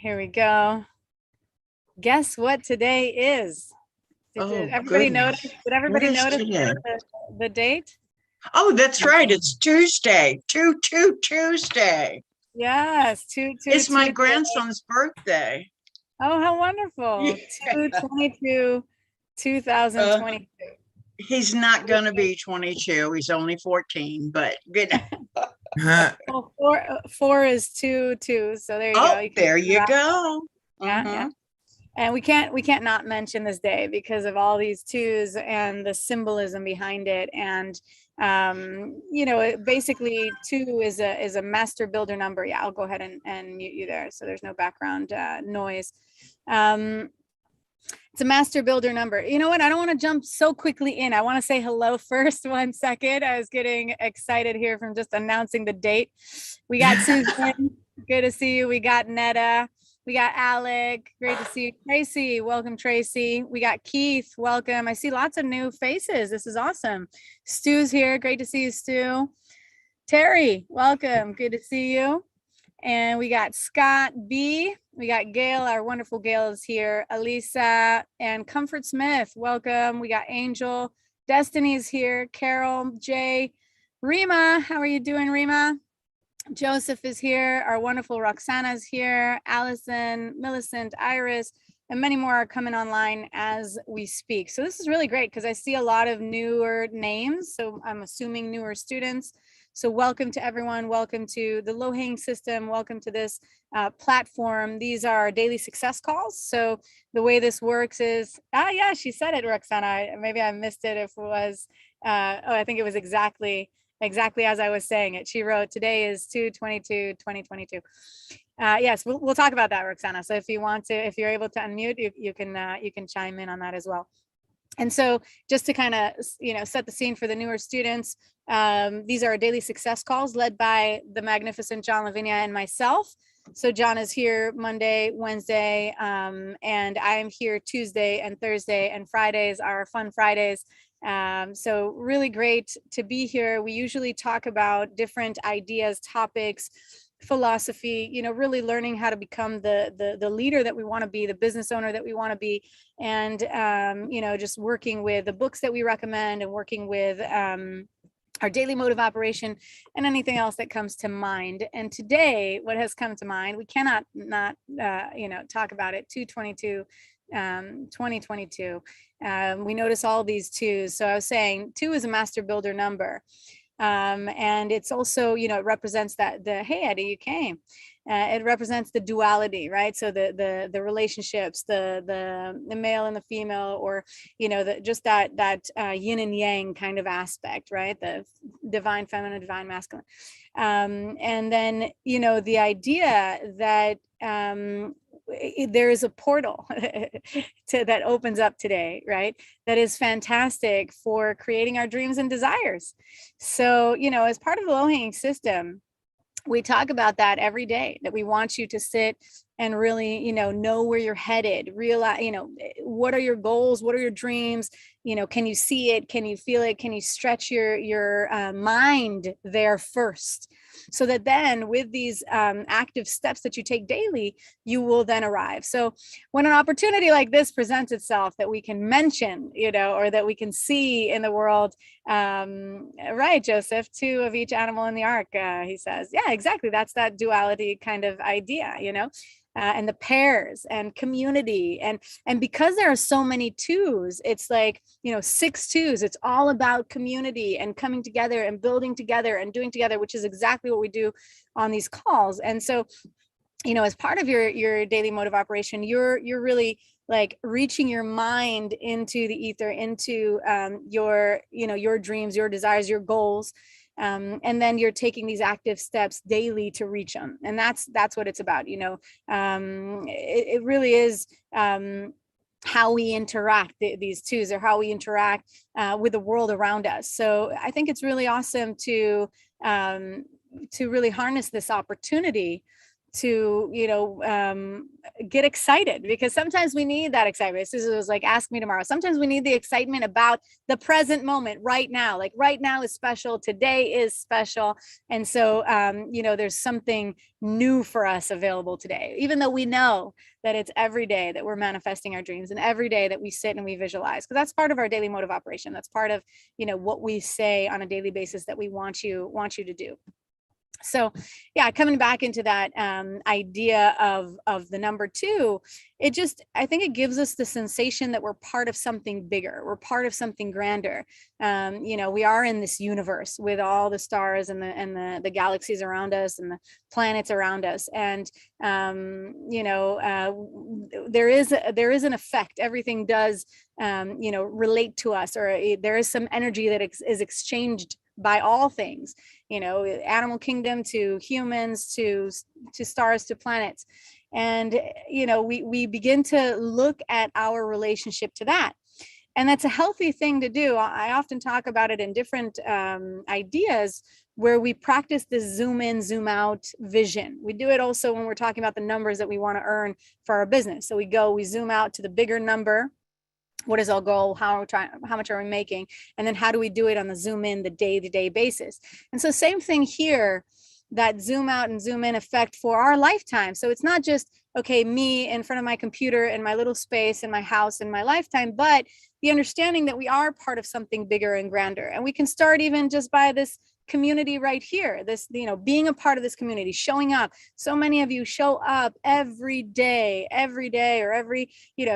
Here we go. Guess what today is? Did everybody notice? Did everybody notice the date? Oh, that's right. It's Tuesday. Tuesday. Yes, It's my grandson's birthday. Oh, how wonderful. Yeah. 2/22, 2022. He's not going to be 22. He's only 14, but you know. Well, four is 2, 2. So there you go. There you go. Yeah. And we can't not mention this day because of all these twos and the symbolism behind it. And basically 2 is a master builder number. Yeah, I'll go ahead and mute you there so there's no background noise. It's a master builder number. You know what? I don't want to jump so quickly in. I want to say hello first. 1 second. I was getting excited here from just announcing the date. We got Susan. Good to see you. We got Netta. We got Alec. Great to see you. Tracy. Welcome, Tracy. We got Keith. Welcome. I see lots of new faces. This is awesome. Stu's here. Great to see you, Stu. Terry. Welcome. Good to see you. And we got Scott B. We got Gail, our wonderful Gail is here. Elisa and Comfort Smith, welcome. We got Angel. Destiny's here. Carol, Jay, Rima. How are you doing, Rima? Joseph is here. Our wonderful Roxana's here. Allison, Millicent, Iris, and many more are coming online as we speak. So this is really great because I see a lot of newer names. So I'm assuming newer students. So welcome to everyone. Welcome to the low-hanging system. Welcome to this platform. These are daily success calls. So the way this works is, yeah, she said it, Roxana. Maybe I missed it if it was, I think it was exactly as I was saying it. She wrote, today is 2/22/2022. Yes, we'll talk about that, Roxana. So if you want to, if you're able to unmute, you can chime in on that as well. And so just to kind of, set the scene for the newer students, these are daily success calls led by the magnificent John Lavinia and myself. So John is here Monday, Wednesday, and I am here Tuesday and Thursday, and Fridays are fun Fridays. So really great to be here. We usually talk about different ideas, topics, philosophy, really learning how to become the leader that we want to be, the business owner that we want to be, and just working with the books that we recommend and working with our daily mode of operation and anything else that comes to mind. And today, what has come to mind, we cannot not talk about it. 2/22 2022. We notice all these twos. So I was saying 2 is a master builder number. And it's also, it represents that hey, Eddie, you came. It represents the duality, right? So the relationships, the male and the female, or just that yin and yang kind of aspect, right? The divine feminine, divine masculine, and then the idea that there is a portal that opens up today, right? That is fantastic for creating our dreams and desires. So, as part of the low-hanging system, we talk about that every day, that we want you to sit and really, know where you're headed, realize, what are your goals? What are your dreams? Can you see it? Can you feel it? Can you stretch your mind there first? So that then with these active steps that you take daily, you will then arrive. So when an opportunity like this presents itself that we can mention, or that we can see in the world, right, Joseph, 2 of each animal in the ark, he says, yeah, exactly. That's that duality kind of idea, and the pairs and community. And because there are so many 2s, it's like, 6 2s, it's all about community and coming together and building together and doing together, which is exactly what we do on these calls. And so, as part of your daily mode of operation, you're really like reaching your mind into the ether, into your dreams, your desires, your goals. And then you're taking these active steps daily to reach them. And that's what it's about. It really is how we interact, these 2s, or how we interact with the world around us. So I think it's really awesome to really harness this opportunity to get excited, because sometimes we need that excitement. This was like, ask me tomorrow. Sometimes we need the excitement about the present moment right now. Like right now is special. Today is special. And so, there's something new for us available today, even though we know that it's every day that we're manifesting our dreams, and every day that we sit and we visualize, because that's part of our daily mode of operation. That's part of, what we say on a daily basis that we want you to do. So yeah, coming back into that idea of the number 2, I think it gives us the sensation that we're part of something bigger. We're part of something grander. We are in this universe with all the stars and the galaxies around us and the planets around us. And, there is an effect. Everything does, relate to us, or there is some energy that is exchanged by all things, animal kingdom to humans to stars to planets. And, we begin to look at our relationship to that. And that's a healthy thing to do. I often talk about it in different ideas where we practice this zoom in, zoom out vision. We do it also when we're talking about the numbers that we want to earn for our business. So we zoom out to the bigger number. What is our goal? How much are we making? And then how do we do it on the zoom in, the day-to-day basis? And so same thing here, that zoom out and zoom in effect for our lifetime. So it's not just, okay, me in front of my computer in my little space in my house in my lifetime, but the understanding that we are part of something bigger and grander. And we can start even just by this community right here, this, being a part of this community, showing up. So many of you show up every day, or every,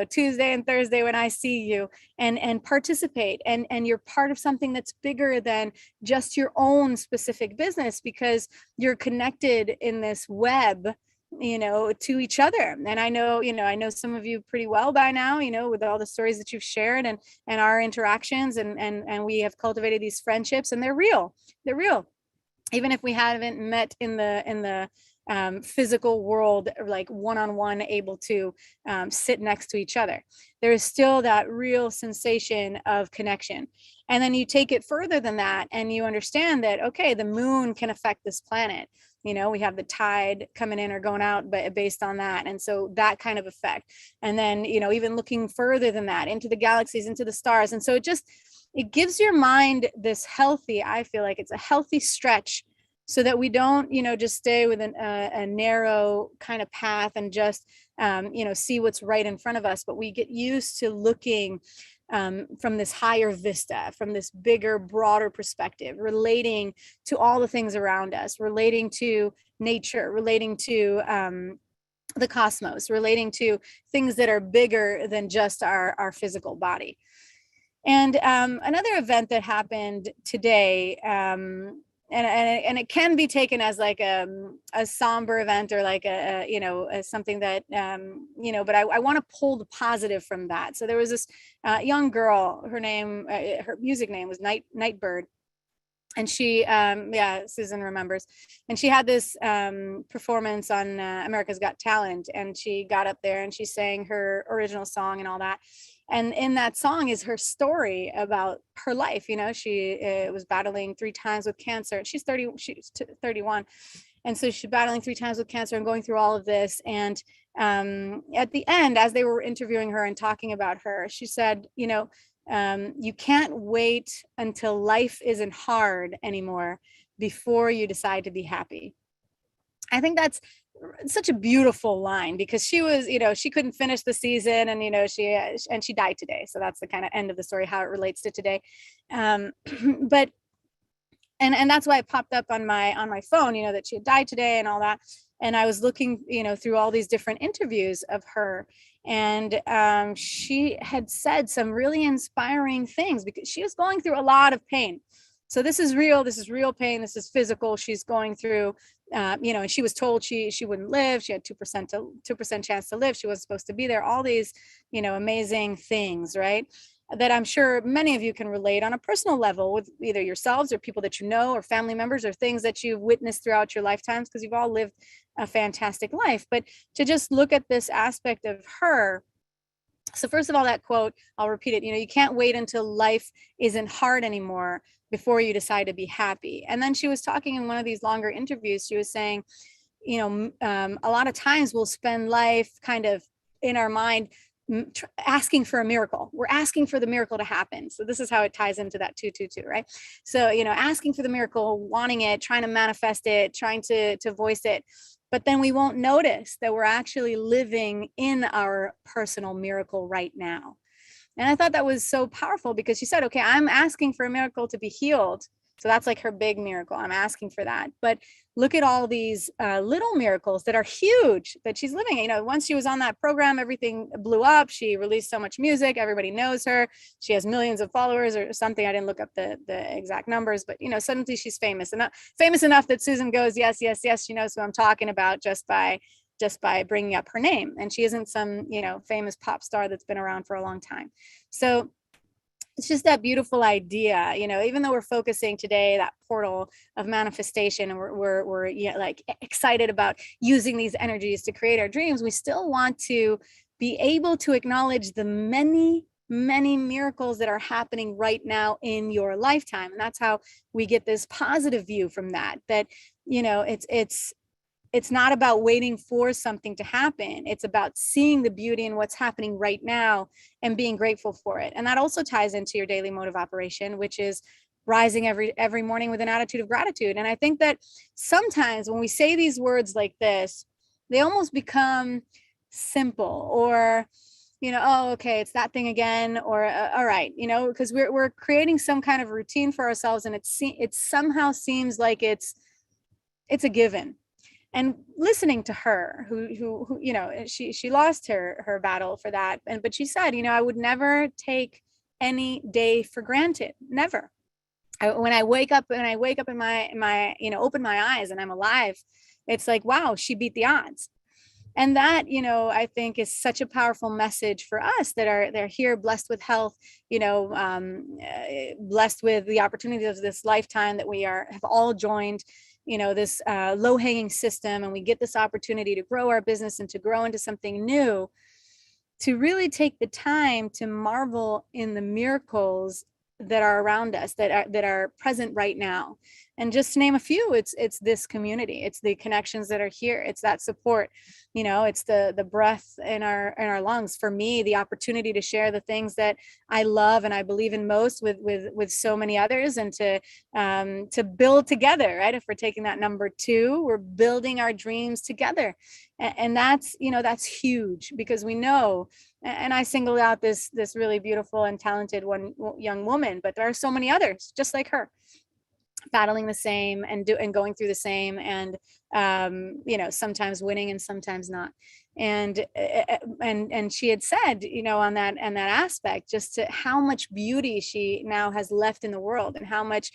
Tuesday and Thursday when I see you, and participate. And you're part of something that's bigger than just your own specific business, because you're connected in this web, to each other. And I know some of you pretty well by now, with all the stories that you've shared and our interactions, and we have cultivated these friendships, and they're real. Even if we haven't met in the physical world, like one-on-one, able to sit next to each other, there is still that real sensation of connection. And then you take it further than that, and you understand that, okay, the moon can affect this planet. We have the tide coming in or going out, but based on that. And so that kind of effect. And then, even looking further than that, into the galaxies, into the stars. And so it gives your mind this healthy, I feel like it's a healthy stretch, so that we don't, just stay with a narrow kind of path and just, see what's right in front of us, but we get used to looking from this higher vista, from this bigger, broader perspective, relating to all the things around us, relating to nature, relating to the cosmos, relating to things that are bigger than just our physical body. And another event that happened today, and it can be taken as like a somber event, or like as something that but I want to pull the positive from that. So there was this young girl, her music name was Nightbird, and she Susan remembers, and she had this performance on America's Got Talent, and she got up there and she sang her original song and all that. And in that song is her story about her life. She was battling 3 times with cancer. She's 31. And so she's battling 3 times with cancer and going through all of this. And at the end, as they were interviewing her and talking about her, she said, you can't wait until life isn't hard anymore before you decide to be happy. I think that's such a beautiful line, because she was, she couldn't finish the season, and she died today. So that's the kind of end of the story, how it relates to today. But and that's why it popped up on my phone, that she had died today and all that. And I was looking, through all these different interviews of her, and she had said some really inspiring things, because she was going through a lot of pain. So this is real pain. This is physical. She's going through, and she was told she wouldn't live. She had 2% chance to live. She wasn't supposed to be there. All these, amazing things, right? That I'm sure many of you can relate on a personal level with either yourselves or people that you know, or family members, or things that you've witnessed throughout your lifetimes, because you've all lived a fantastic life. But to just look at this aspect of her. So first of all, that quote, I'll repeat it, you can't wait until life isn't hard anymore before you decide to be happy. And then she was talking in one of these longer interviews, she was saying, a lot of times we'll spend life kind of in our mind asking for a miracle. We're asking for the miracle to happen. So this is how it ties into that 222, right? So, asking for the miracle, wanting it, trying to manifest it, trying to voice it. But then we won't notice that we're actually living in our personal miracle right now. And I thought that was so powerful because she said, okay, I'm asking for a miracle to be healed. So that's like her big miracle. I'm asking for that. But look at all these little miracles that are huge that she's living. Once she was on that program, everything blew up. She released so much music. Everybody knows her. She has millions of followers or something. I didn't look up the exact numbers, but suddenly she's famous enough that Susan goes, yes, yes, yes. She knows who I'm talking about just by bringing up her name. And she isn't some, famous pop star that's been around for a long time. So it's just that beautiful idea, even though we're focusing today, that portal of manifestation, and we're like excited about using these energies to create our dreams, we still want to be able to acknowledge the many miracles that are happening right now in your lifetime. And that's how we get this positive view from that it's not about waiting for something to happen. It's about seeing the beauty in what's happening right now and being grateful for it. And that also ties into your daily mode of operation, which is rising every morning with an attitude of gratitude. And I think that sometimes when we say these words like this, they almost become simple, or oh, okay, it's that thing again, or all right, because we're creating some kind of routine for ourselves, and it somehow seems like it's a given. And listening to her, who she lost her battle for that, but she said, I would never take any day for granted, never. When I wake up in my open my eyes and I'm alive, it's like, wow, she beat the odds. And that, I think is such a powerful message for us they're here, blessed with health, blessed with the opportunities of this lifetime that we have all joined, this low-hanging system, and we get this opportunity to grow our business and to grow into something new, to really take the time to marvel in the miracles that are around us, that are present right now. And just to name a few, it's this community, it's the connections that are here, it's that support, it's the breath in our lungs. For me, the opportunity to share the things that I love and I believe in most with so many others, and to build together, right? If we're taking that number 2, we're building our dreams together. And that's huge, because we know, and I singled out this really beautiful and talented young woman, but there are so many others just like her, battling the same and going through the same, and sometimes winning and sometimes not. And she had said, on that aspect, just to how much beauty she now has left in the world, and how much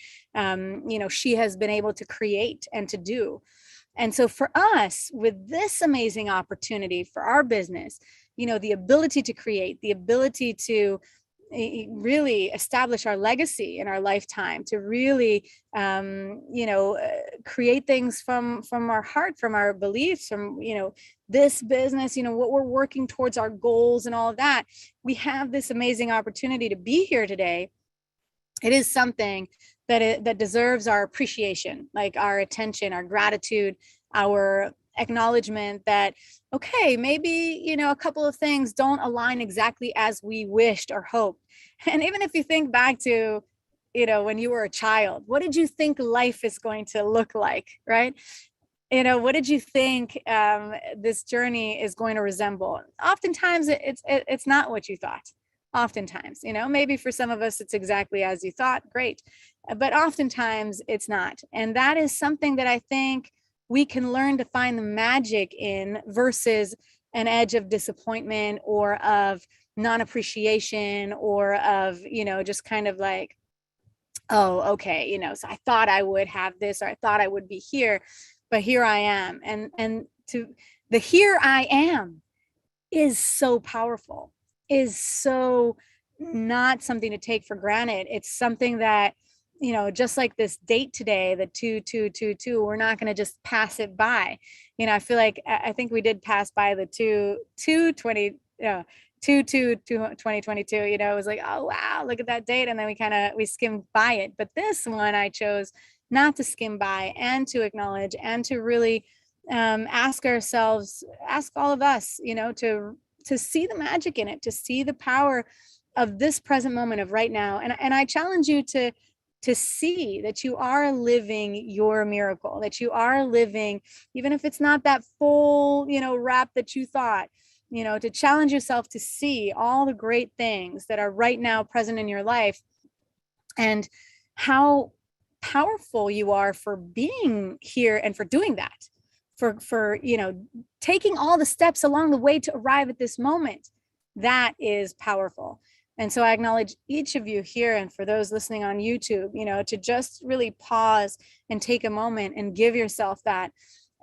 she has been able to create and to do. And so for us, with this amazing opportunity for our business, the ability to create, the ability to really establish our legacy in our lifetime, to really create things from our heart, from our beliefs, from this business, what we're working towards, our goals and all of that. We have this amazing opportunity to be here today. It is something that deserves our appreciation, like our attention, our gratitude, our acknowledgement that, okay, maybe, a couple of things don't align exactly as we wished or hoped. And even if you think back to, when you were a child, what did you think life is going to look like, right? What did you think this journey is going to resemble? Oftentimes it's not what you thought. Oftentimes, maybe for some of us, it's exactly as you thought. Great. But oftentimes it's not. And that is something that I think we can learn to find the magic in, versus an edge of disappointment or of non-appreciation, or of, just kind of like, oh, okay, so I thought I would have this, or I thought I would be here, but here I am. And to the here I am is so powerful, is so not something to take for granted. It's something that, just like this date today, the 2222, we're not going to just pass it by. I feel like, I think we did pass by the 2022. It was like, oh, wow, look at that date. And then we skimmed by it. But this one I chose not to skim by, and to acknowledge, and to really ask ourselves, ask all of us, to see the magic in it, to see the power of this present moment of right now. And I challenge you to see that you are living your miracle, that you are living, even if it's not that full, wrap that you thought, to challenge yourself to see all the great things that are right now present in your life, and how powerful you are for being here and for doing that, for taking all the steps along the way to arrive at this moment. That is powerful. And so I acknowledge each of you here, and for those listening on YouTube, to just really pause and take a moment and give yourself that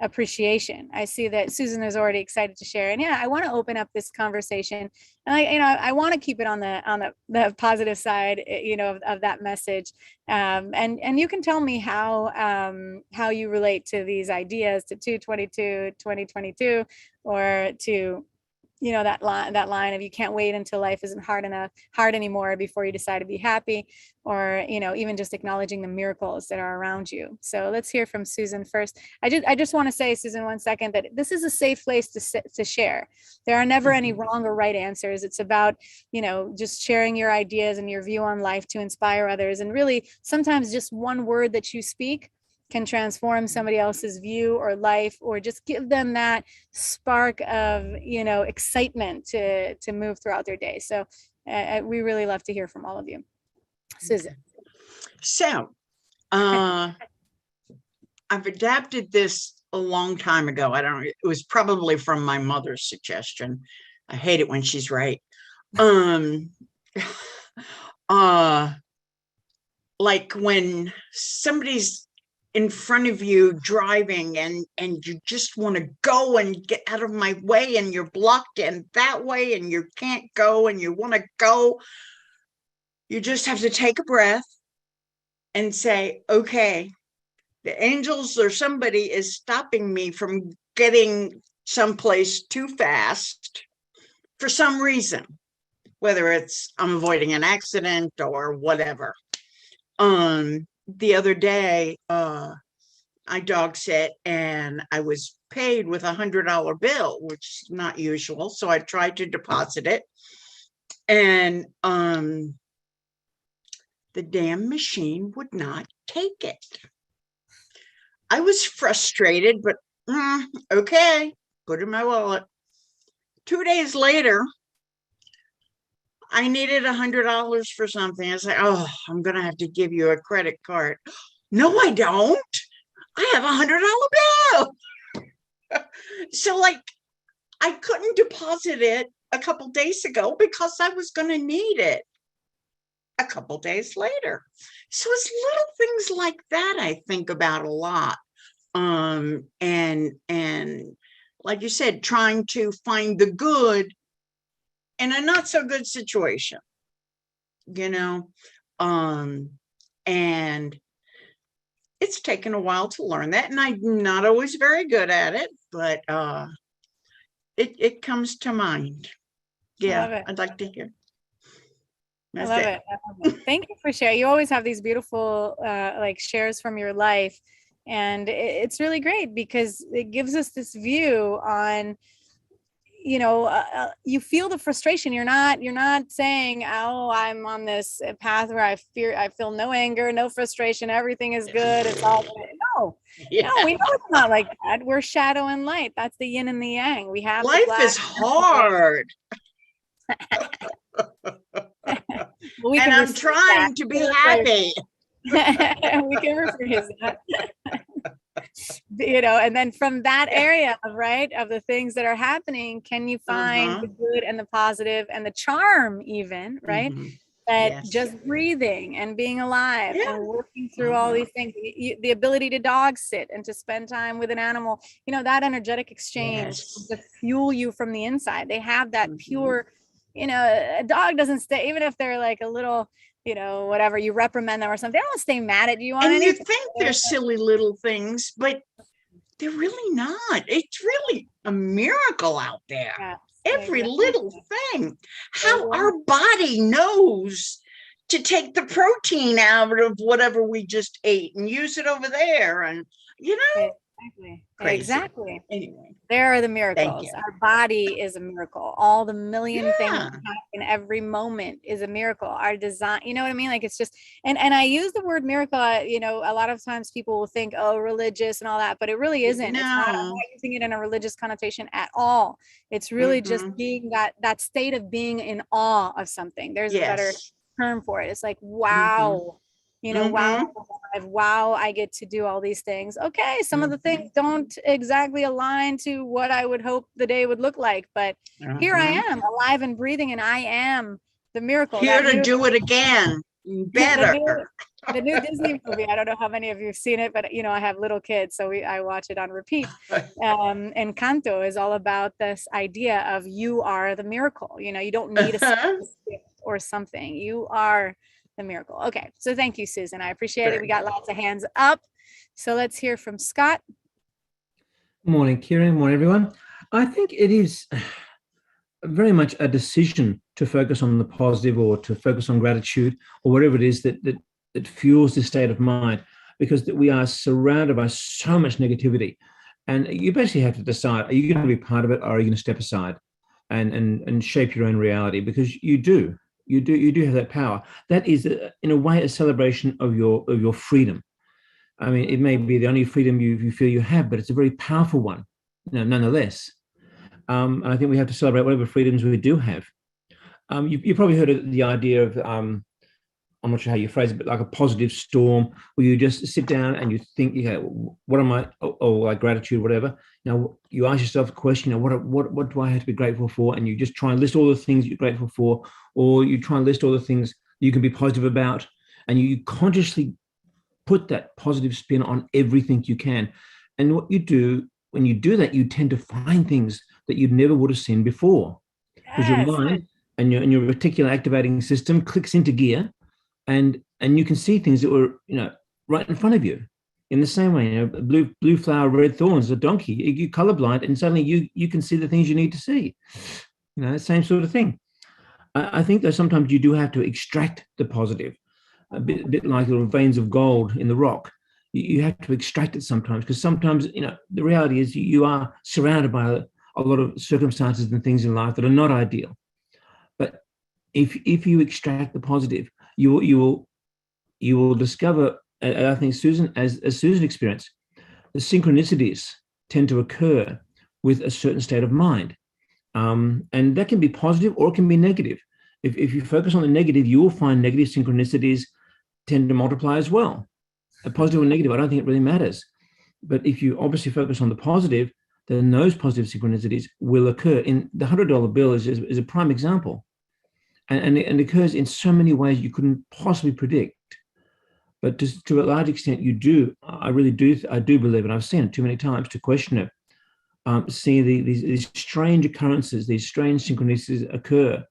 appreciation. I see that Susan is already excited to share, and I want to open up this conversation, and I want to keep it on the positive side, of that message. And you can tell me how you relate to these ideas, to 2022, or to that line of, you can't wait until life isn't hard anymore before you decide to be happy, or even just acknowledging the miracles that are around you. So let's hear from Susan first. I just want to say, Susan, 1 second, that this is a safe place to share. There are never any wrong or right answers. It's about just sharing your ideas and your view on life to inspire others, and really sometimes just one word that you speak can transform somebody else's view or life, or just give them that spark of excitement to move throughout their day. So we really love to hear from all of you. Susan. So I've adapted this a long time ago. It was probably from my mother's suggestion. I hate it when she's right. Like when somebody's in front of you driving, and you just want to go and get out of my way, and you're blocked in that way, and you can't go, and you want to go, you just have to take a breath and say, okay, the angels or somebody is stopping me from getting someplace too fast for some reason, whether it's I'm avoiding an accident or whatever. The other day, I dog sit, and I was paid with $100 bill, which is not usual. So I tried to deposit it, and the damn machine would not take it. I was frustrated, but okay, put in my wallet. 2 days later, I needed $100 for something. I was like, oh, I'm going to have to give you a credit card. No, I don't. I have $100 bill. So I couldn't deposit it a couple days ago because I was going to need it a couple days later. So it's little things like that I think about a lot. And like you said, trying to find the good in a not so good situation, and it's taken a while to learn that, and I'm not always very good at it, but it comes to mind. Yeah, I'd like to hear. I love it. Thank you for sharing. You always have these beautiful shares from your life, and it's really great because it gives us this view on, you feel the frustration. You're not saying, oh, I'm on this path where I feel no anger, no frustration, everything is good, it's all good. No, we know it's not like that. We're shadow and light. That's the yin and the yang. We have life is hard. And I'm trying to be happy. We can rephrase that. And then from that area of the things that are happening, can you find the good and the positive and the charm even, right? That just breathing and being alive and working through all these things, the ability to dog sit and to spend time with an animal, that energetic exchange to fuel you from the inside. They have that pure, a dog doesn't stay, even if they're like a little, whatever, you reprimand them or something, they don't stay mad at you on anything. And you think they're silly little things, but they're really not. It's really a miracle out there. Yes, every little thing. How our body knows to take the protein out of whatever we just ate and use it over there. And, Exactly. Crazy. Exactly. Anyway, There are the thank miracles. you. Our body is a miracle. All the million things Yeah. that happen every moment is a miracle. Our design, you know what I mean? Like it's just, and I use the word miracle, a lot of times people will think, oh, religious and all that, but it really isn't. It's not, I'm No. not using it in a religious connotation at all. It's really just Mm-hmm. being that state of being in awe of something. There's a better Yes. term for it. It's like, Mm-hmm. wow, wow, Mm-hmm. I'm alive. Wow, I get to do all these things. Okay, some of the Mm-hmm. things don't exactly align to what I would hope the day would look like, but here I Uh-huh. am, alive and breathing, and I am the miracle. Here That to new, do it again. the Better. new, the new Disney movie. I don't know how many of you've seen it, but I have little kids, so I watch it on repeat. Encanto is all about this idea of you are the miracle. You don't need a Uh-huh. gift or something. You are the miracle. Okay, so thank you, Susan. I appreciate it. We Very got good. lots of hands up. So let's hear from Scott. Morning, Kieran. Morning, everyone. I think it is very much a decision to focus on the positive or to focus on gratitude or whatever it is that fuels this state of mind, because we are surrounded by so much negativity. And you basically have to decide, are you going to be part of it, or are you going to step aside and shape your own reality? Because you do have that power. That is, in a way, a celebration of your freedom. I mean, it may be the only freedom you feel you have, but it's a very powerful one, nonetheless. And I think we have to celebrate whatever freedoms we do have. You probably heard of the idea of, I'm not sure how you phrase it, but like a positive storm, where you just sit down and you think, what am I, or like gratitude, whatever. You ask yourself a question, what do I have to be grateful for? And you just try and list all the things you're grateful for, or you try and list all the things you can be positive about, and you consciously put that positive spin on everything you can. And what you do when you do that, you tend to find things that you never would have seen before, because your Yes. mind and your reticular activating system clicks into gear, and you can see things that were right in front of you. In the same way, blue flower, red thorns, a donkey. You colorblind, and suddenly you can see the things you need to see. Same sort of thing. I think that sometimes you do have to extract the positive, a bit like the veins of gold in the rock. You have to extract it sometimes, because sometimes the reality is you are surrounded by a lot of circumstances and things in life that are not ideal. But if you extract the positive, you will discover. I think Susan, as Susan experienced, the synchronicities tend to occur with a certain state of mind, and that can be positive or it can be negative. If you focus on the negative, you will find negative synchronicities tend to multiply as well. A positive or negative, I don't think it really matters. But if you obviously focus on the positive, then those positive synchronicities will occur. In the $100 bill is a prime example. And it occurs in so many ways you couldn't possibly predict. But to a large extent, you do. I do believe, and I've seen it too many times to question it. See these strange occurrences, these strange synchronicities occur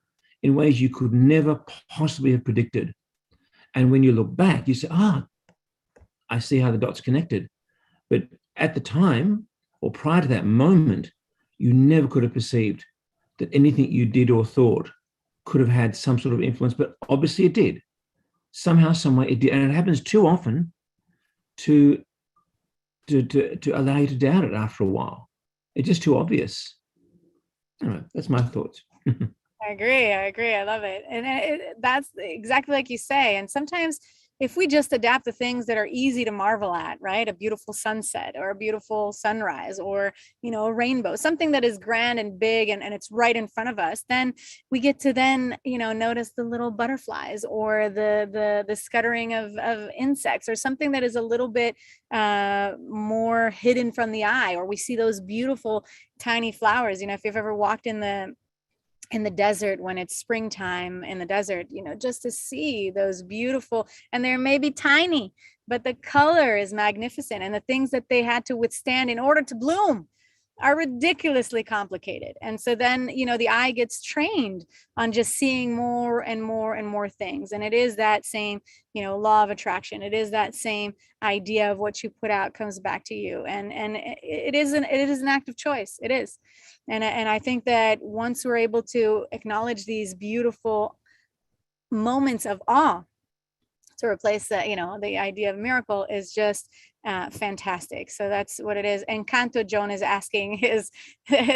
in ways you could never possibly have predicted. And when you look back, you say, I see how the dots connected. But at the time, or prior to that moment, you never could have perceived that anything you did or thought could have had some sort of influence. But obviously it did. Somehow, some way it did. And it happens too often to allow you to doubt it after a while. It's just too obvious. Anyway, that's my thoughts. I agree. I love it. And that's exactly like you say. And sometimes if we just adapt the things that are easy to marvel at, right? A beautiful sunset or a beautiful sunrise or, a rainbow, something that is grand and big and it's right in front of us, then we get to then, notice the little butterflies or the scuttering of insects or something that is a little bit more hidden from the eye, or we see those beautiful tiny flowers. If you've ever walked in the desert when it's springtime in the desert, just to see those beautiful, and they're maybe tiny, but the color is magnificent. And the things that they had to withstand in order to bloom are ridiculously complicated. And so then, the eye gets trained on just seeing more and more and more things. And it is that same, law of attraction. It is that same idea of what you put out comes back to you. And it is an act of choice. It is. And I think that once we're able to acknowledge these beautiful moments of awe, to replace the idea of miracle is just fantastic. So that's what it is. And Canto Joan is asking his,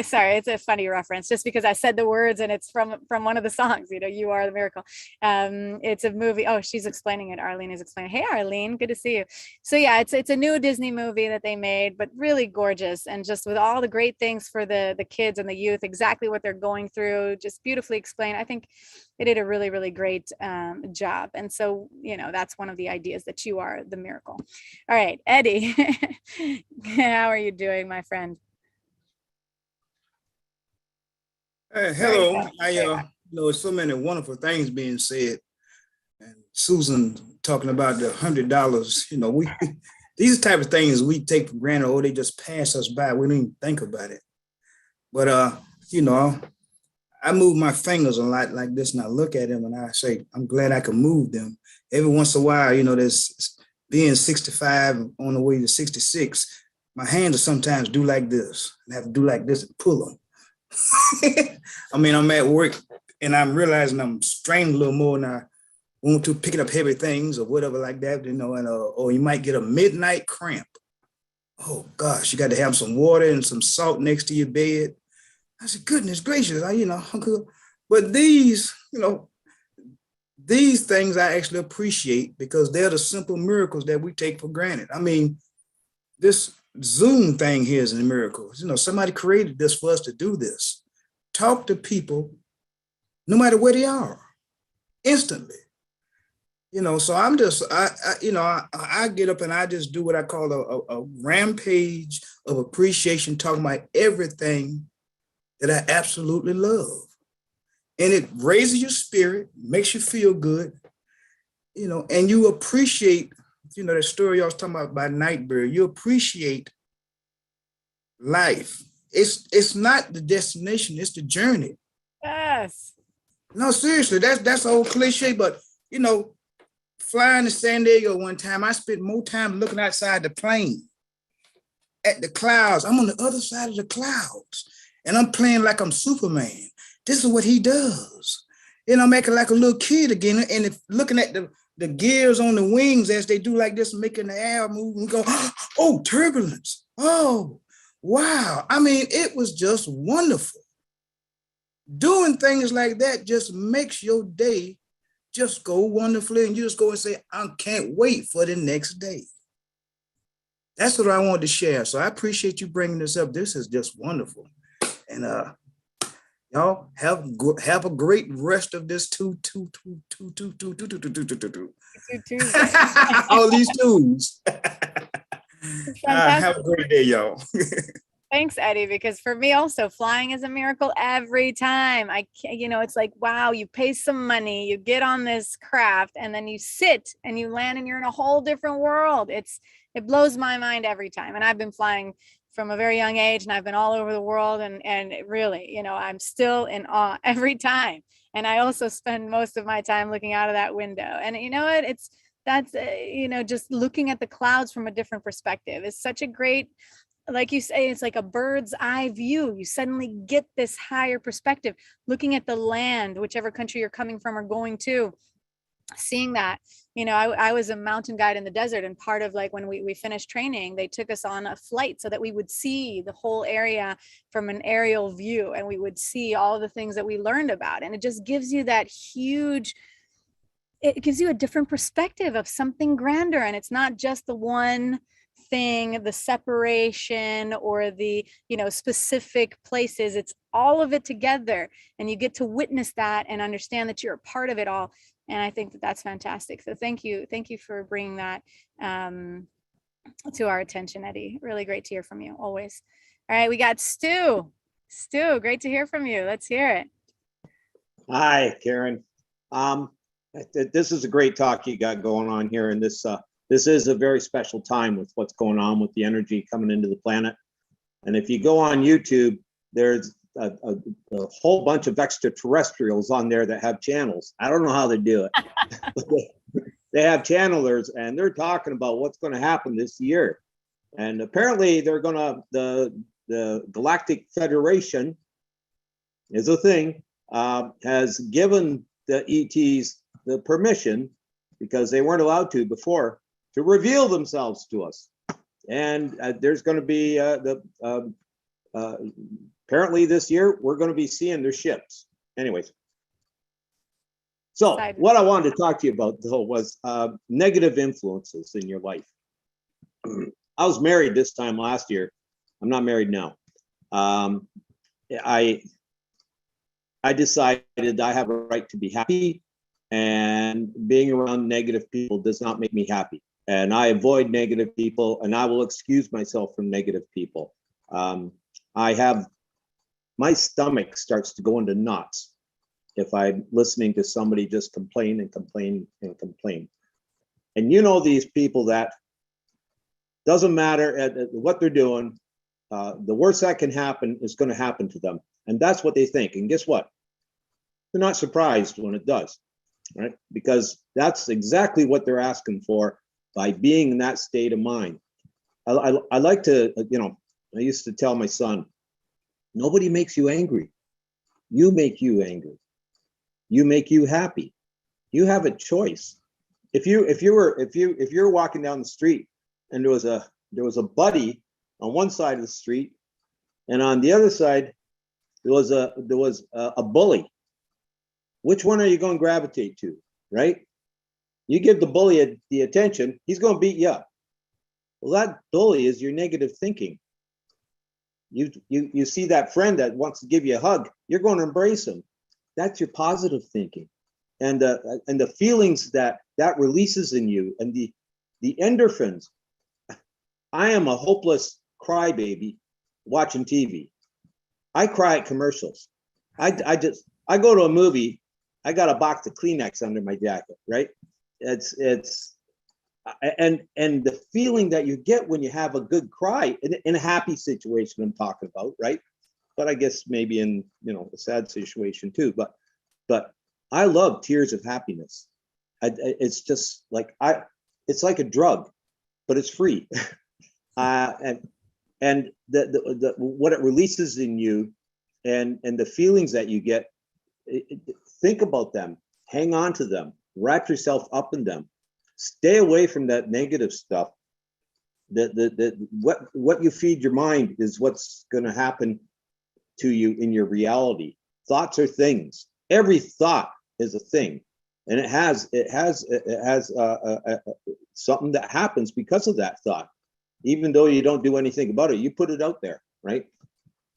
sorry, it's a funny reference just because I said the words and it's from one of the songs, you know, You Are the Miracle. It's a movie. Oh, she's explaining it. Arlene is explaining. Hey, Arlene, good to see you. So yeah, it's a new Disney movie that they made, but really gorgeous. And just with all the great things for the kids and the youth, exactly what they're going through, just beautifully explained. I think they did a really, really great job. And so, you know, that's one of the ideas, that you are the miracle. All right, Eddie, how are you doing, my friend? Hello. So many wonderful things being said, and Susan talking about the $100. You know, we these type of things we take for granted, or they just pass us by. We don't even think about it. But you know, I move my fingers a lot like this, and I look at them and I say, I'm glad I can move them. Every once in a while, you know, there's being 65 on the way to 66, my hands will sometimes do like this. I have to do like this and pull them. I mean, I'm at work and I'm realizing I'm straining a little more and I want to pick up heavy things or whatever like that, you know, and or you might get a midnight cramp. Oh gosh, you got to have some water and some salt next to your bed. I said, goodness gracious, but these, you know, these things I actually appreciate because they're the simple miracles that we take for granted. I mean, this Zoom thing here is a miracle. You know, somebody created this for us to do this. Talk to people, no matter where they are, instantly. You know, so I'm just, I get up and I just do what I call a rampage of appreciation, talking about everything that I absolutely love. And it raises your spirit, makes you feel good, you know, and you appreciate, you know, that story I was talking about Nightbird. You appreciate life. It's not the destination, it's the journey. Yes. No, seriously, that's a whole cliche, but, you know, flying to San Diego one time, I spent more time looking outside the plane at the clouds. I'm on the other side of the clouds and I'm playing like I'm Superman. This is what he does. And I'm acting like a little kid again and looking at the gears on the wings as they do like this, making the air move and go, oh, turbulence. Oh, wow. I mean, it was just wonderful. Doing things like that just makes your day just go wonderfully. And you just go and say, I can't wait for the next day. That's what I wanted to share. So I appreciate you bringing this up. This is just wonderful. And y'all have a great rest of this all these twos. Have a great day, y'all. Thanks, Eddie, because for me also, flying is a miracle every time. It's like, wow, you pay some money, you get on this craft, and then you sit and you land and you're in a whole different world. It blows my mind every time. And I've been flying from a very young age and I've been all over the world and really, you know, I'm still in awe every time. And I also spend most of my time looking out of that window. And you know what, that's just looking at the clouds from a different perspective is such a great, like you say, it's like a bird's eye view. You suddenly get this higher perspective, looking at the land, whichever country you're coming from or going to, seeing that. You know, I was a mountain guide in the desert, and part of like when we finished training, they took us on a flight so that we would see the whole area from an aerial view, and we would see all the things that we learned about. And it just gives you that huge, it gives you a different perspective of something grander. And it's not just the one thing, the separation or the, specific places. It's all of it together, and you get to witness that and understand that you're a part of it all. And I think that that's fantastic. So thank you for bringing that to our attention, Eddie. Really great to hear from you always. All right, we got Stu. Stu, great to hear from you. Let's hear it. Hi, Karen. This is a great talk you got going on here, and this is a very special time with what's going on with the energy coming into the planet. And if you go on YouTube, there's a whole bunch of extraterrestrials on there that have channels. I don't know how they do it. They have channelers, and they're talking about what's going to happen this year. And apparently they're going to, the Galactic Federation is a thing, has given the ETs the permission, because they weren't allowed to before, to reveal themselves to us. And there's going to be apparently this year we're going to be seeing their ships. Anyways, so Excited. what I wanted to talk to you about though was negative influences in your life. I was married this time last year. I'm not married now. I decided I have a right to be happy, and being around negative people does not make me happy. And I avoid negative people, and I will excuse myself from negative people. My stomach starts to go into knots if I'm listening to somebody just complain and complain and complain. And you know, these people that doesn't matter what they're doing, the worst that can happen is going to happen to them. And that's what they think. And guess what? They're not surprised when it does, right? Because that's exactly what they're asking for by being in that state of mind. I like to, I used to tell my son, nobody makes you angry. You make you angry. You make you happy. You have a choice. If you're walking down the street and there was a buddy on one side of the street, and on the other side there was a bully, which one are you going to gravitate to, right? You give the bully the attention, he's going to beat you up. Well, that bully is your negative thinking. You see that friend that wants to give you a hug, you're going to embrace him. That's your positive thinking, and the feelings that releases in you, and the endorphins. I am a hopeless crybaby watching TV. I cry at commercials. I go to a movie, I got a box of Kleenex under my jacket, right? And the feeling that you get when you have a good cry in a happy situation I'm talking about, right? But I guess maybe in a sad situation too. But I love tears of happiness. It's just like it's like a drug, but it's free. And the what it releases in you, and the feelings that you get, think about them, hang on to them, wrap yourself up in them, stay away from that negative stuff. What you feed your mind is what's going to happen to you in your reality. Thoughts are things. Every thought is a thing, and it has something that happens because of that thought. Even though you don't do anything about it, you put it out there, right?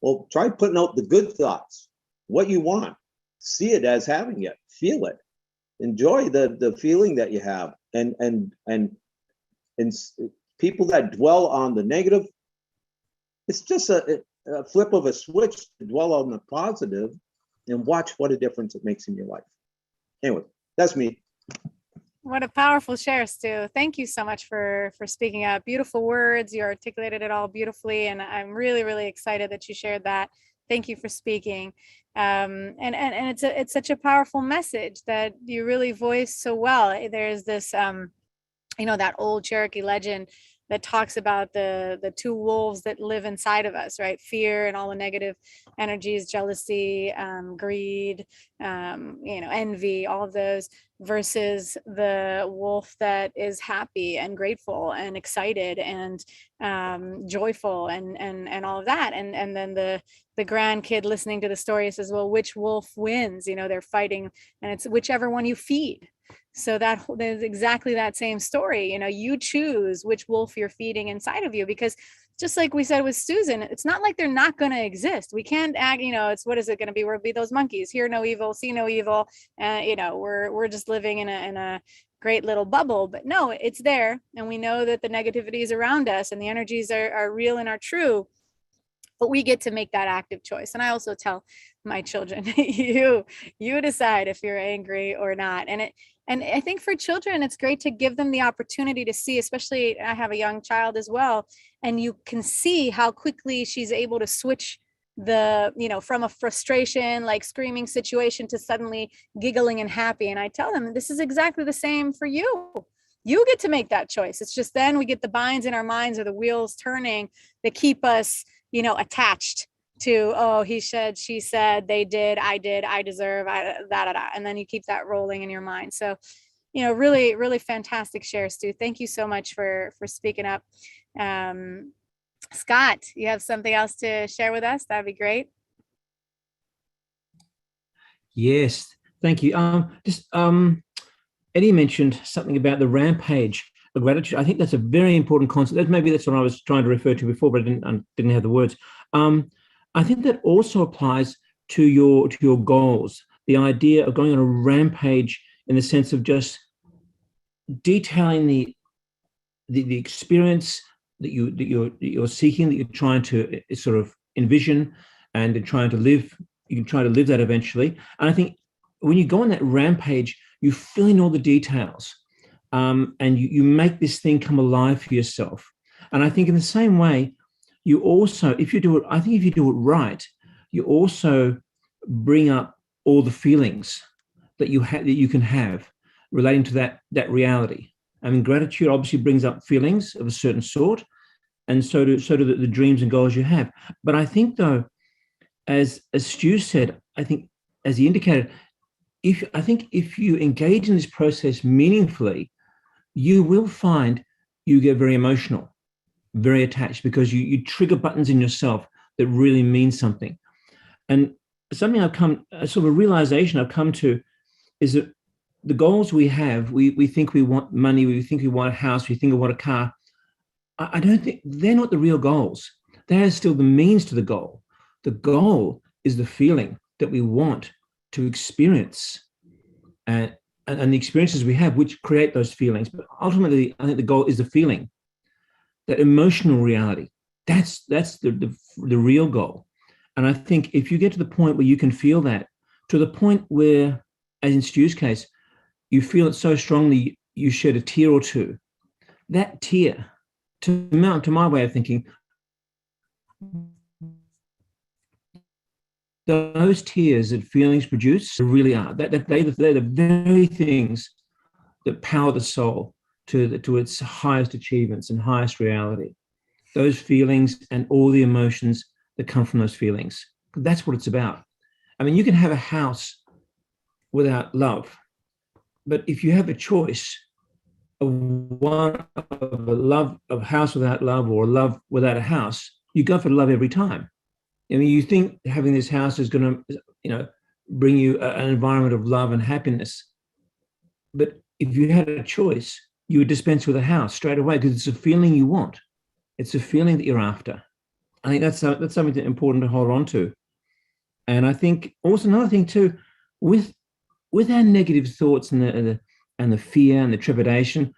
Well, try putting out the good thoughts, what you want, see it as having it, feel it, enjoy the feeling that you have, and people that dwell on the negative, it's just a flip of a switch to dwell on the positive and watch what a difference it makes in your life. Anyway, that's me. What a powerful share, Stu. Thank you so much for speaking up. Beautiful words. You articulated it all beautifully, and I'm really, really excited that you shared that. Thank you for speaking. And it's such a powerful message that you really voiced so well. There's this, that old Cherokee legend that talks about the two wolves that live inside of us, right? Fear and all the negative energies, jealousy, greed, envy, all of those, versus the wolf that is happy and grateful and excited and joyful and all of that. And then the grandkid listening to the story says, well, which wolf wins? They're fighting, and it's whichever one you feed. So there's exactly that same story. You choose which wolf you're feeding inside of you, because just like we said with Susan, it's not like they're not going to exist. We can't act, it's, what is it going to be? We'll be those monkeys, hear no evil, see no evil. We're just living in a great little bubble, but no, it's there. And we know that the negativity is around us and the energies are real and are true. But we get to make that active choice. And I also tell my children, you decide if you're angry or not. And I think for children, it's great to give them the opportunity to see, especially I have a young child as well, and you can see how quickly she's able to switch from a frustration, like screaming situation, to suddenly giggling and happy. And I tell them, this is exactly the same for you. You get to make that choice. It's just then we get the binds in our minds, or the wheels turning, that keep us attached to, oh, he said, she said, they did, I deserve, and then you keep that rolling in your mind. So, really, really fantastic share, Stu. Thank you so much for speaking up. Scott, you have something else to share with us? That'd be great. Yes, thank you. Eddie mentioned something about the rampage of gratitude. I think that's a very important concept. Maybe that's what I was trying to refer to before, but I didn't have the words. I think that also applies to your goals. The idea of going on a rampage in the sense of just detailing the experience that you're seeking, that you're trying to sort of envision and trying to live. You can try to live that eventually. And I think when you go on that rampage, you fill in all the details, and you make this thing come alive for yourself. And I think in the same way, you also, if you do it right, you also bring up all the feelings that you can have relating to that reality. I mean, gratitude obviously brings up feelings of a certain sort, and so do the dreams and goals you have. But I think, though, as Stu said, I think, as he indicated, if you engage in this process meaningfully, you will find you get very emotional, very attached, because you trigger buttons in yourself that really mean something. And something sort of a realization I've come to is that the goals we have, we think we want money, we think we want a house, we think we want a car. I don't think they're not the real goals. They're still the means to the goal. The goal is the feeling that we want to experience, and the experiences we have which create those feelings. But ultimately, I think the goal is the feeling, that emotional reality. That's the real goal. And I think if you get to the point where you can feel that, to the point where, as in Stu's case, you feel it so strongly you shed a tear or two, that tear, to my way of thinking, those tears that feelings produce really are. They're the very things that power the soul to its highest achievements and highest reality. Those feelings and all the emotions that come from those feelings. That's what it's about. I mean, you can have a house without love, but if you have a choice of a house without love or love without a house, you go for love every time. I mean, you think having this house is going to, bring you an environment of love and happiness. But if you had a choice, you would dispense with a house straight away, because it's a feeling you want. It's a feeling that you're after. I think that's something that's important to hold on to. And I think also another thing too, with our negative thoughts and the fear and the trepidation,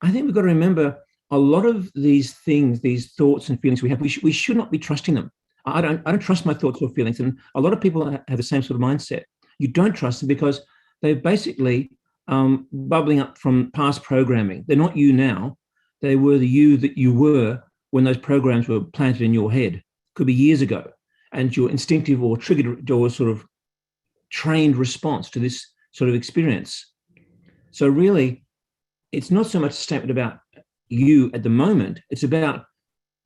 I think we've got to remember a lot of these things, these thoughts and feelings we have, we should not be trusting them. I don't trust my thoughts or feelings. And a lot of people have the same sort of mindset. You don't trust them because they're basically bubbling up from past programming. They're not you now. They were the you that you were when those programs were planted in your head. Could be years ago. And your instinctive or triggered or sort of trained response to this sort of experience. So really, it's not so much a statement about you at the moment. It's about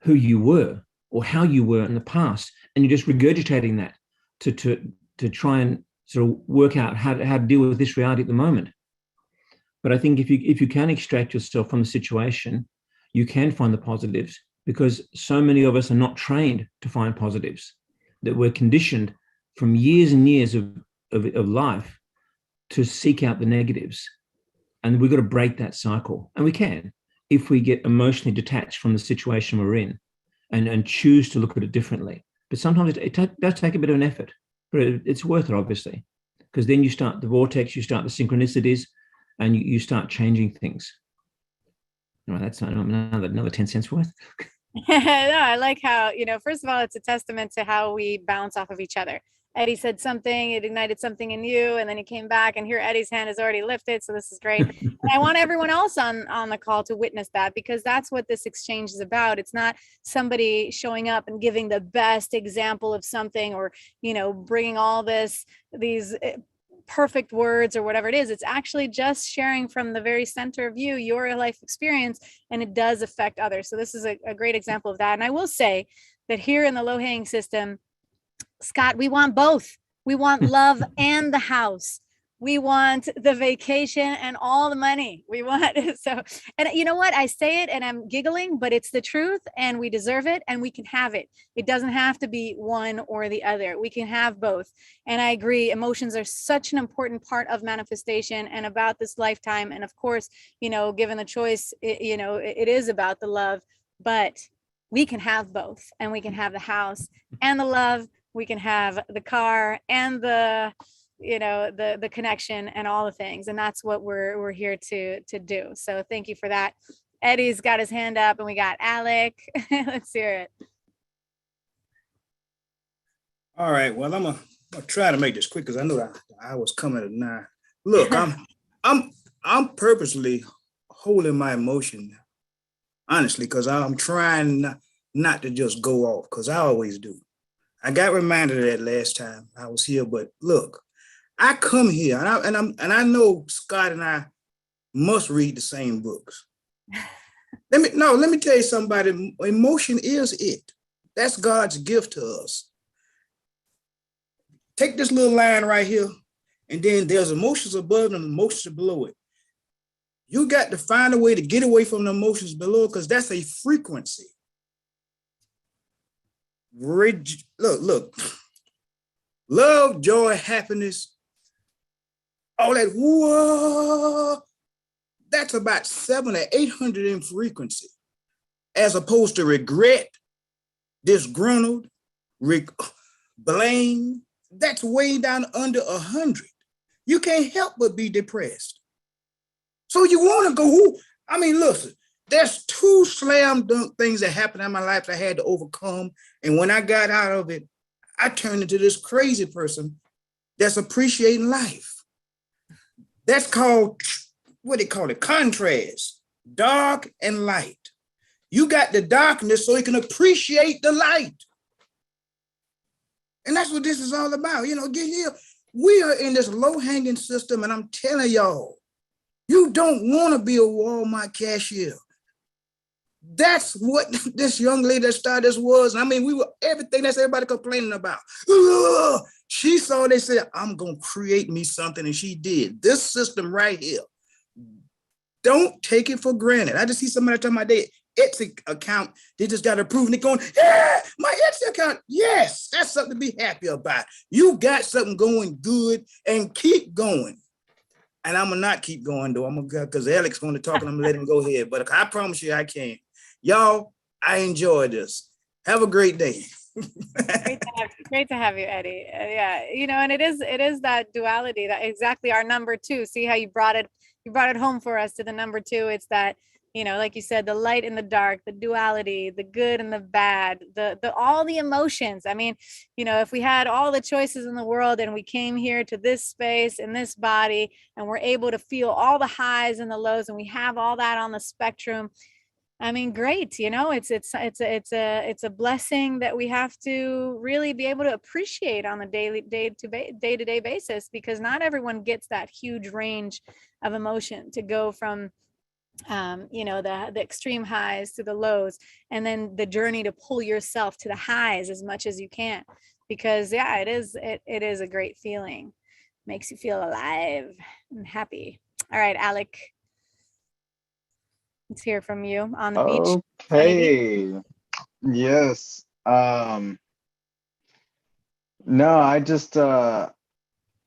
who you were or how you were in the past, and you're just regurgitating that to try and sort of work out how to deal with this reality at the moment. But I think if you can extract yourself from the situation, you can find the positives, because so many of us are not trained to find positives, that we're conditioned from years and years of life to seek out the negatives. And we've got to break that cycle. And we can, if we get emotionally detached from the situation we're in and choose to look at it differently. But sometimes it does take a bit of an effort, but it's worth it, obviously, because then you start the vortex, you start the synchronicities, and you start changing things. All right, that's another 10 cents worth. No, I like how, first of all, it's a testament to how we bounce off of each other. Eddie said something, it ignited something in you, and then he came back, and here Eddie's hand is already lifted. So this is great. And I want everyone else on the call to witness that, because that's what this exchange is about. It's not somebody showing up and giving the best example of something, or, bringing all these perfect words or whatever it is. It's actually just sharing from the very center of you, your life experience, and it does affect others. So this is a great example of that. And I will say that here in the low-hanging system, Scott, we want both. We want love and the house. We want the vacation and all the money we want. So, and you know what? I say it and I'm giggling, but it's the truth and we deserve it and we can have it. It doesn't have to be one or the other. We can have both. And I agree. Emotions are such an important part of manifestation and about this lifetime. And of course, given the choice, it is about the love, but we can have both, and we can have the house and the love. We can have the car and the connection and all the things, and that's what we're here to do. So thank you for that. Eddie's got his hand up, and we got Alec. Let's hear it. All right. Well, I'm gonna try to make this quick because I know I was coming at 9. Look, I'm purposely holding my emotion, honestly, because I'm trying not to just go off, because I always do. I got reminded of that last time I was here, but look, I come here and I know Scott and I must read the same books. Let me tell you something. Emotion is it. That's God's gift to us. Take this little line right here, and then there's emotions above and emotions below it. You got to find a way to get away from the emotions below, because that's a frequency. Look. Love, joy, happiness, all that, whoa, that's about 700 or 800 in frequency, as opposed to regret, disgruntled, blame, that's way down under 100. You can't help but be depressed. So you want to go, listen, there's 2 slam dunk things that happened in my life that I had to overcome. And when I got out of it, I turned into this crazy person that's appreciating life. That's called, what they call it, contrast, dark and light. You got the darkness so you can appreciate the light. And that's what this is all about. Get here. We are in this low-hanging system, and I'm telling y'all, you don't want to be a Walmart cashier. That's what this young lady that started this was. We were everything that's everybody complaining about. Ugh! She saw, they said, I'm going to create me something, and she did. This system right here. Don't take it for granted. I just see somebody talking about their Etsy account. They just got approved, and they're going, yeah, my Etsy account. Yes, that's something to be happy about. You got something going good, and keep going. And I'm going to not keep going, though. Because Alec's going to talk, and I'm going to let him go ahead. But I promise you I can. Y'all, I enjoyed this. Have a great day. Great to have you, Eddie. Yeah, and it is that duality, that exactly our number 2. See how you brought it home for us to the number 2. It's that, like you said, the light and the dark, the duality, the good and the bad, the all the emotions. If we had all the choices in the world and we came here to this space in this body and we're able to feel all the highs and the lows, and we have all that on the spectrum, great. It's a blessing that we have to really be able to appreciate on a day-to-day basis, because not everyone gets that huge range of emotion to go from the extreme highs to the lows, and then the journey to pull yourself to the highs as much as you can, because it is a great feeling. Makes you feel alive and happy. All right, Alec, let's hear from you on the beach. Okay. Yes. No, I just I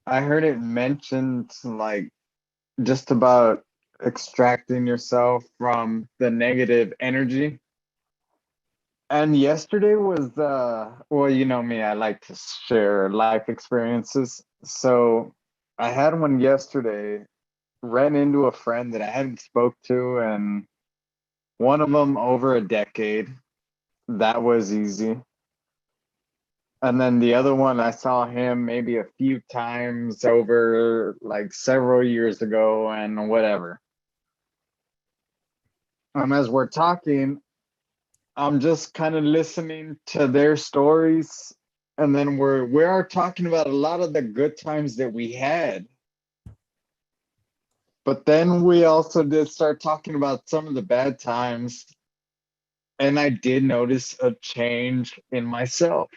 heard it mentioned, like, just about extracting yourself from the negative energy. And yesterday was well, you know me, I like to share life experiences. So I had one yesterday, ran into a friend that I hadn't spoke to, and one of them over a decade. That was easy. And then the other one, I saw him maybe a few times over like several years ago and whatever. As we're talking, I'm just kind of listening to their stories. And then we are talking about a lot of the good times that we had. But then we also did start talking about some of the bad times. And I did notice a change in myself.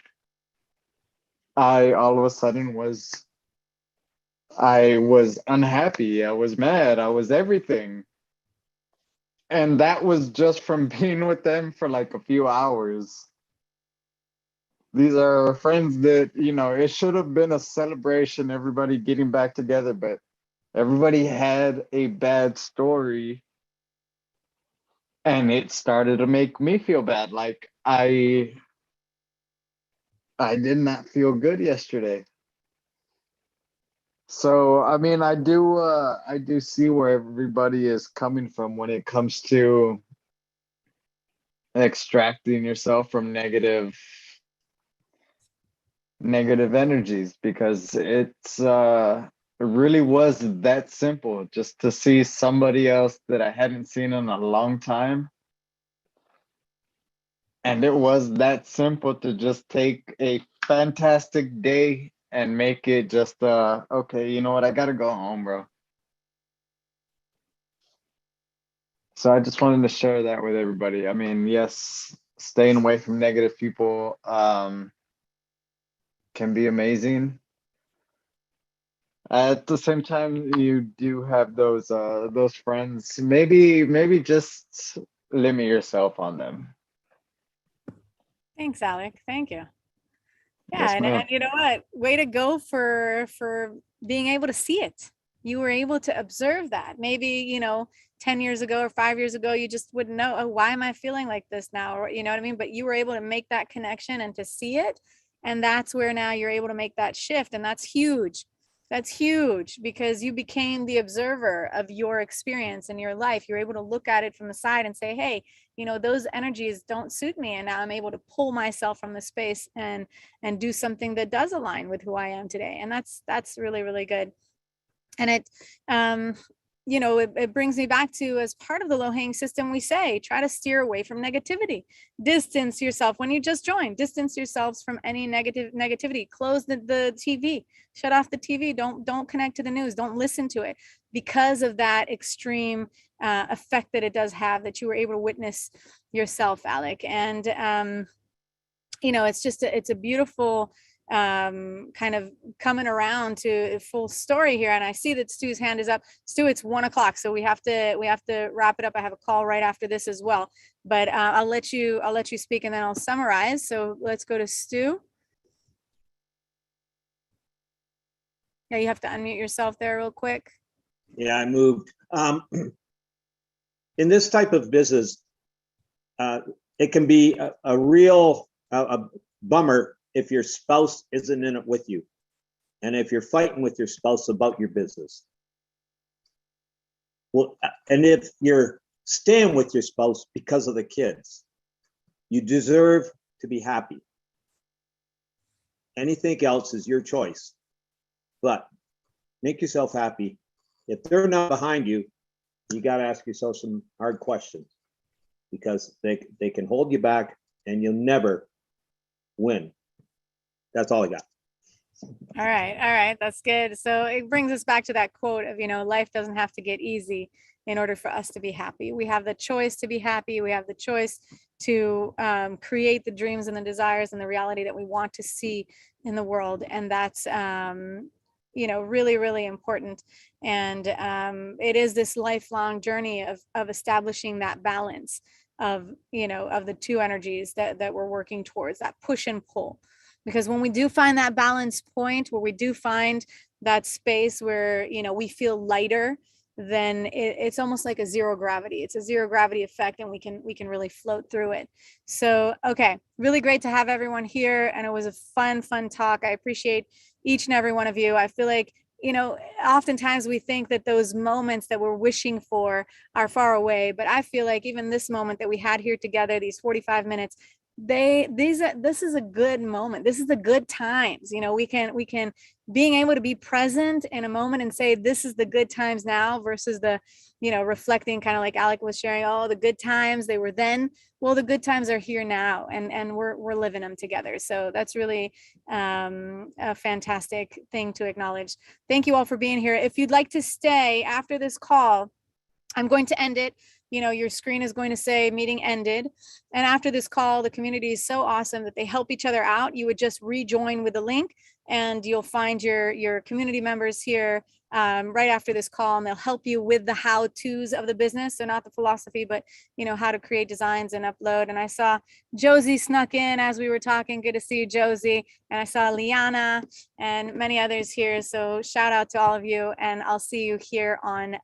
I all of a sudden was I was unhappy, I was mad, I was everything. And that was just from being with them for like a few hours. These are friends that, it should have been a celebration, everybody getting back together, but everybody had a bad story. And it started to make me feel bad. Like I did not feel good yesterday. So, I mean, I do see where everybody is coming from when it comes to extracting yourself from negative energies, because it really was that simple, just to see somebody else that I hadn't seen in a long time. And it was that simple to just take a fantastic day and make it just okay, you know what, I gotta go home, bro. So I just wanted to share that with everybody. I mean, yes, staying away from negative people can be amazing. At the same time, you do have those friends. Maybe just limit yourself on them. Thanks, Alec. Thank you. Yeah, Yes, and ma'am. you know what? Way to go for being able to see it. You were able to observe that. Maybe, 10 years ago or 5 years ago, you just wouldn't know, oh, why am I feeling like this now? Or you know what I mean? But you were able to make that connection and to see it. And that's where now you're able to make that shift. And that's huge. That's huge because you became the observer of your experience in your life. You're able to look at it from the side and say, hey, those energies don't suit me. And now I'm able to pull myself from the space and do something that does align with who I am today. And that's really, really good. And it brings me back to, as part of the low hanging system, we say, try to steer away from negativity, distance yourself. When you just joined, distance yourselves from any negativity, close the TV, shut off the TV. Don't connect to the news. Don't listen to it, because of that extreme effect that it does have, that you were able to witness yourself, Alec. And it's a beautiful kind of coming around to a full story here. And I see that Stu's hand is up. Stu, it's 1:00, so we have to wrap it up. I have a call right after this as well, but I'll let you speak and then I'll summarize. So let's go to Stu. Yeah, you have to unmute yourself there real quick. Yeah, I moved. In this type of business, it can be a real bummer if your spouse isn't in it with you, and if you're fighting with your spouse about your business. Well, and if you're staying with your spouse because of the kids, you deserve to be happy. Anything else is your choice, but make yourself happy. If they're not behind you, you got to ask yourself some hard questions, because they can hold you back and you'll never win. That's all I got. All right, that's good. So it brings us back to that quote of, life doesn't have to get easy in order for us to be happy. We have the choice to be happy. We have the choice to create the dreams and the desires and the reality that we want to see in the world. And that's really, really important. And it is this lifelong journey of establishing that balance of the two energies that we're working towards, that push and pull. Because when we do find that balance point, where we do find that space where we feel lighter, then it's almost like a zero gravity. It's a zero gravity effect, and we can really float through it. So, okay, really great to have everyone here, and it was a fun talk. I appreciate each and every one of you. I feel like oftentimes we think that those moments that we're wishing for are far away, but I feel like even this moment that we had here together, these 45 minutes, this is a good moment. This is the good times. We can being able to be present in a moment and say, this is the good times now, versus the reflecting, kind of like Alec was sharing, oh, the good times, they were then. Well, the good times are here now, and we're living them together. So that's really a fantastic thing to acknowledge. Thank you all for being here. If you'd like to stay after this call, I'm going to end it. your screen is going to say meeting ended. And after this call, the community is so awesome that they help each other out. You would just rejoin with the link and you'll find your community members here right after this call, and they'll help you with the how-tos of the business. So not the philosophy, but how to create designs and upload. And I saw Josie snuck in as we were talking. Good to see you, Josie. And I saw Liana and many others here. So shout out to all of you, and I'll see you here on